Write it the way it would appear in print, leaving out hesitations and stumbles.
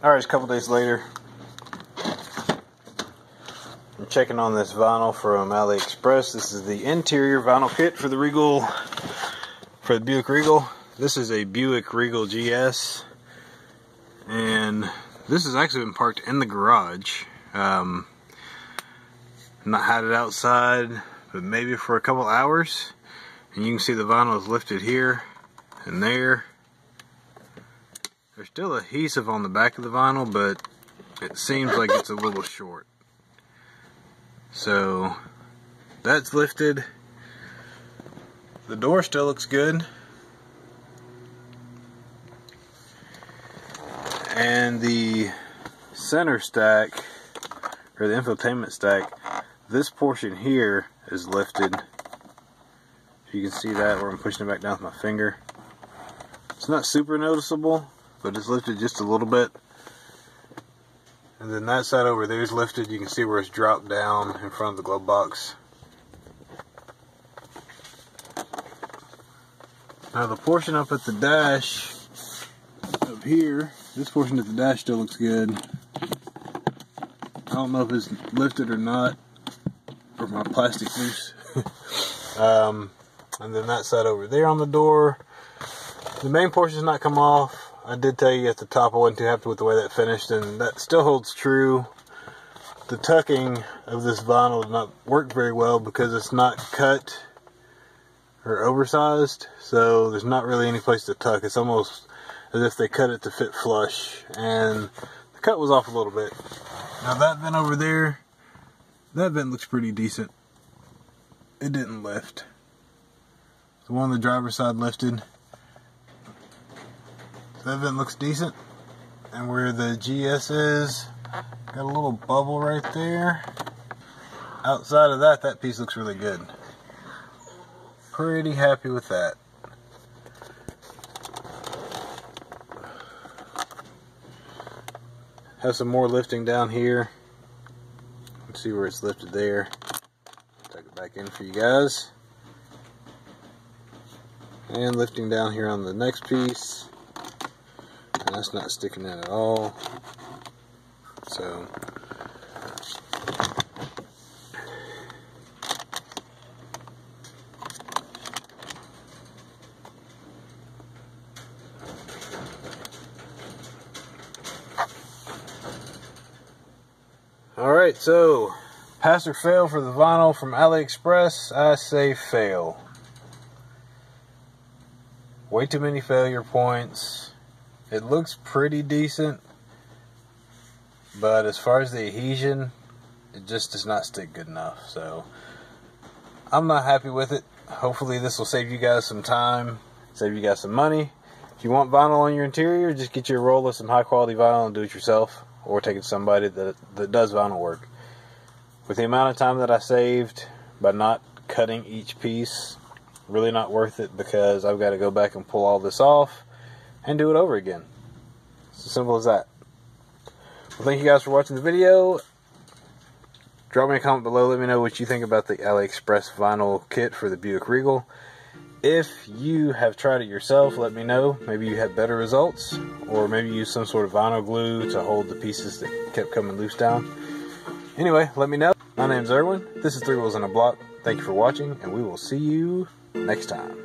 Alright, it's a couple days later. I'm checking on this vinyl from AliExpress. This is the interior vinyl kit for the Regal, for the Buick Regal. This is a Buick Regal GS, and this has actually been parked in the garage. Not had it outside, but maybe for a couple hours. And you can see the vinyl is lifted here and there. There's still adhesive on the back of the vinyl, but it seems like it's a little short. So that's lifted. The door still looks good. And the center stack, or the infotainment stack, this portion here is lifted. You can see that where I'm pushing it back down with my finger. It's not super noticeable, but it's lifted just a little bit. And then that side over there is lifted. You can see where it's dropped down in front of the glove box. Now the portion up at the dash, up here, this portion at the dash still looks good. I don't know if it's lifted or not, or my plastic's loose. And then that side over there on the door, the main portion's not come off. I did tell you at the top I wasn't too happy with the way that finished, and that still holds true. The tucking of this vinyl did not work very well because it's not cut or oversized, so there's not really any place to tuck. It's almost as if they cut it to fit flush, and the cut was off a little bit. Now that vent over there, that vent looks pretty decent. It didn't lift. The one on the driver's side lifted. That vent looks decent. And where the GS is, got a little bubble right there. Outside of that, that piece looks really good. Pretty happy with that. Have some more lifting down here. Let's see where it's lifted there. Tuck it back in for you guys. And lifting down here on the next piece. And that's not sticking in at all. So alright, so pass or fail for the vinyl from AliExpress. I say fail. Way too many failure points. It looks pretty decent, but as far as the adhesion, it just does not stick good enough. So I'm not happy with it. Hopefully this will save you guys some time, save you guys some money. If you want vinyl on your interior, just get you a roll of some high quality vinyl and do it yourself, or take it to somebody that does vinyl work. With the amount of time that I saved by not cutting each piece, really not worth it, because I've got to go back and pull all this off and do it over again. It's as simple as that. Well, thank you guys for watching the video. Drop me a comment below. Let me know what you think about the AliExpress vinyl kit for the Buick Regal. If you have tried it yourself, let me know. Maybe you had better results, or maybe you used some sort of vinyl glue to hold the pieces that kept coming loose down. Anyway, let me know. My name's Erwin. This is 3 Wheels on a Block. Thank you for watching, and we will see you next time.